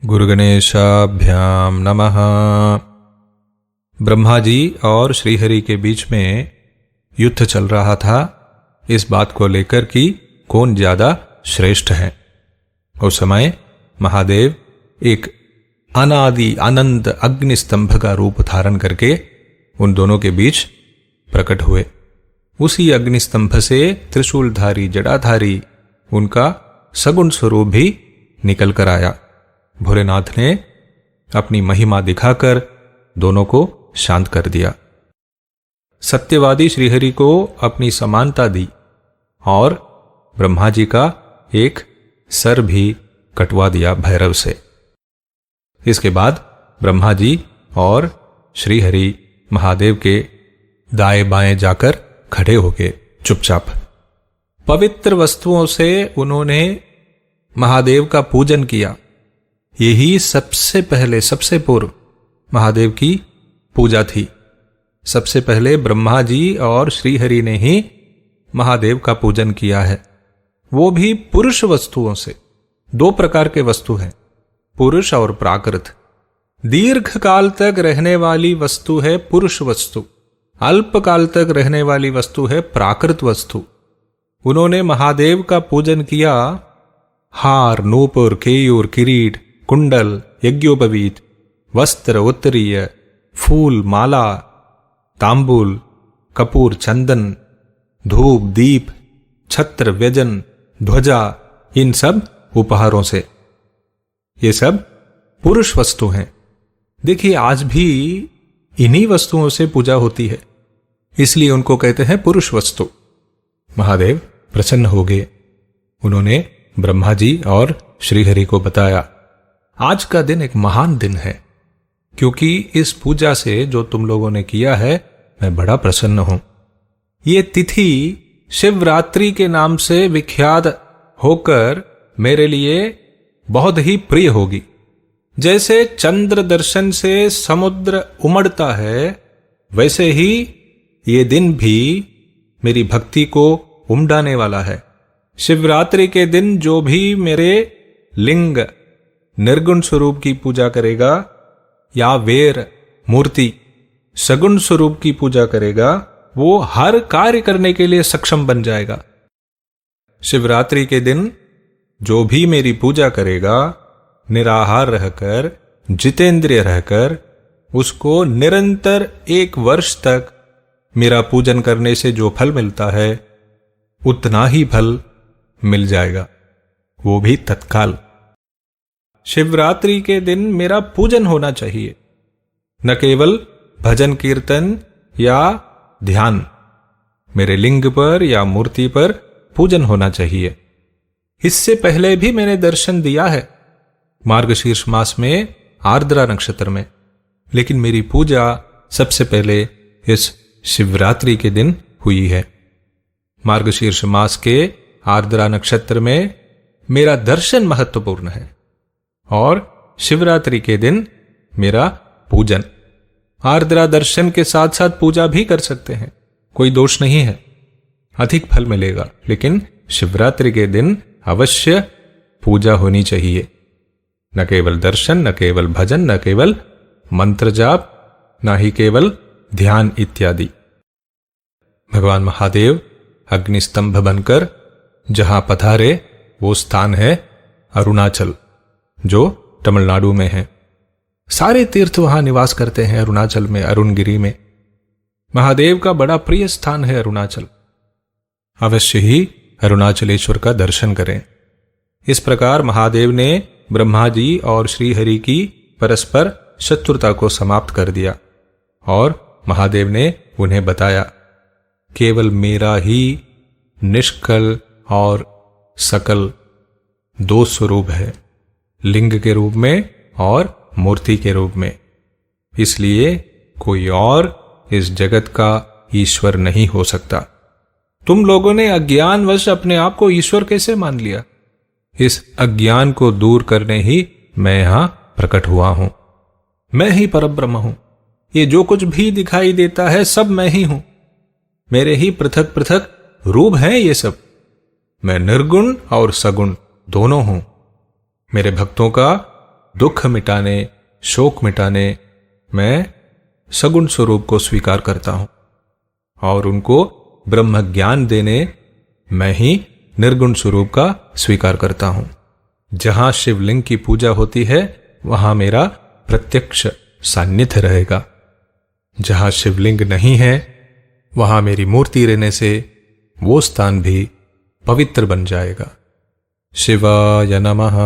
गुरुगणेशाभ्याम नमः। ब्रह्मा जी और श्रीहरि के बीच में युद्ध चल रहा था इस बात को लेकर कि कौन ज्यादा श्रेष्ठ है। उस समय महादेव एक अनादि अनंत अग्निस्तंभ का रूप धारण करके उन दोनों के बीच प्रकट हुए। उसी अग्निस्तंभ से त्रिशूलधारी जटाधारी उनका सगुण स्वरूप भी निकल कर आया। भोलेनाथ ने अपनी महिमा दिखाकर दोनों को शांत कर दिया। सत्यवादी श्रीहरि को अपनी समानता दी और ब्रह्मा जी का एक सर भी कटवा दिया भैरव से। इसके बाद ब्रह्मा जी और श्रीहरि महादेव के दाएं बाएं जाकर खड़े हो गए चुपचाप। पवित्र वस्तुओं से उन्होंने महादेव का पूजन किया। यही सबसे पहले सबसे पूर्व महादेव की पूजा थी। सबसे पहले ब्रह्मा जी और श्रीहरि ने ही महादेव का पूजन किया है, वो भी पुरुष वस्तुओं से। दो प्रकार के वस्तु हैं, पुरुष और प्राकृत। दीर्घ काल तक रहने वाली वस्तु है पुरुष वस्तु, अल्प काल तक रहने वाली वस्तु है प्राकृत वस्तु। उन्होंने महादेव का पूजन किया। हार, नूपुर, केयूर, किरीट, कुंडल, यज्ञोपवीत, वस्त्र, उत्तरीय, फूल, माला, तांबूल, कपूर, चंदन, धूप, दीप, छत्र, व्यजन, ध्वजा, इन सब उपहारों से। ये सब पुरुष वस्तु हैं। देखिए आज भी इन्हीं वस्तुओं से पूजा होती है, इसलिए उनको कहते हैं पुरुष वस्तु। महादेव प्रसन्न हो गए। उन्होंने ब्रह्मा जी और श्रीहरि को बताया, आज का दिन एक महान दिन है, क्योंकि इस पूजा से जो तुम लोगों ने किया है मैं बड़ा प्रसन्न हूं। ये तिथि शिवरात्रि के नाम से विख्यात होकर मेरे लिए बहुत ही प्रिय होगी। जैसे चंद्र दर्शन से समुद्र उमड़ता है, वैसे ही ये दिन भी मेरी भक्ति को उमड़ाने वाला है। शिवरात्रि के दिन जो भी मेरे लिंग निर्गुण स्वरूप की पूजा करेगा या वेर मूर्ति सगुण स्वरूप की पूजा करेगा, वो हर कार्य करने के लिए सक्षम बन जाएगा। शिवरात्रि के दिन जो भी मेरी पूजा करेगा, निराहार रहकर, जितेंद्रिय रहकर, उसको निरंतर 1 वर्ष तक मेरा पूजन करने से जो फल मिलता है उतना ही फल मिल जाएगा, वो भी तत्काल। शिवरात्रि के दिन मेरा पूजन होना चाहिए, न केवल भजन कीर्तन या ध्यान। मेरे लिंग पर या मूर्ति पर पूजन होना चाहिए। इससे पहले भी मैंने दर्शन दिया है मार्गशीर्ष मास में आर्द्रा नक्षत्र में, लेकिन मेरी पूजा सबसे पहले इस शिवरात्रि के दिन हुई है। मार्गशीर्ष मास के आर्द्रा नक्षत्र में मेरा दर्शन महत्वपूर्ण है और शिवरात्रि के दिन मेरा पूजन। आर्द्रा दर्शन के साथ साथ पूजा भी कर सकते हैं, कोई दोष नहीं है, अधिक फल मिलेगा। लेकिन शिवरात्रि के दिन अवश्य पूजा होनी चाहिए। न केवल दर्शन, न केवल भजन, न केवल मंत्र जाप, न ही केवल ध्यान इत्यादि। भगवान महादेव अग्निस्तंभ बनकर जहां पधारे वो स्थान है अरुणाचल, जो तमिलनाडु में है। सारे तीर्थ वहां निवास करते हैं अरुणाचल में, अरुणगिरी में। महादेव का बड़ा प्रिय स्थान है अरुणाचल। अवश्य ही अरुणाचलेश्वर का दर्शन करें। इस प्रकार महादेव ने ब्रह्मा जी और श्रीहरि की परस्पर शत्रुता को समाप्त कर दिया और महादेव ने उन्हें बताया, केवल मेरा ही निष्कल और सकल 2 स्वरूप है, लिंग के रूप में और मूर्ति के रूप में। इसलिए कोई और इस जगत का ईश्वर नहीं हो सकता। तुम लोगों ने अज्ञानवश अपने आप को ईश्वर कैसे मान लिया? इस अज्ञान को दूर करने ही मैं यहां प्रकट हुआ हूं। मैं ही परब्रह्म हूं। ये जो कुछ भी दिखाई देता है सब मैं ही हूं। मेरे ही पृथक पृथक रूप हैं ये सब। मैं निर्गुण और सगुण दोनों हूं। मेरे भक्तों का दुख मिटाने, शोक मिटाने मैं सगुण स्वरूप को स्वीकार करता हूं और उनको ब्रह्म ज्ञान देने मैं ही निर्गुण स्वरूप का स्वीकार करता हूं। जहां शिवलिंग की पूजा होती है वहां मेरा प्रत्यक्ष सान्निध्य रहेगा। जहां शिवलिंग नहीं है वहां मेरी मूर्ति रहने से वो स्थान भी पवित्र बन जाएगा। शिवाय नमः।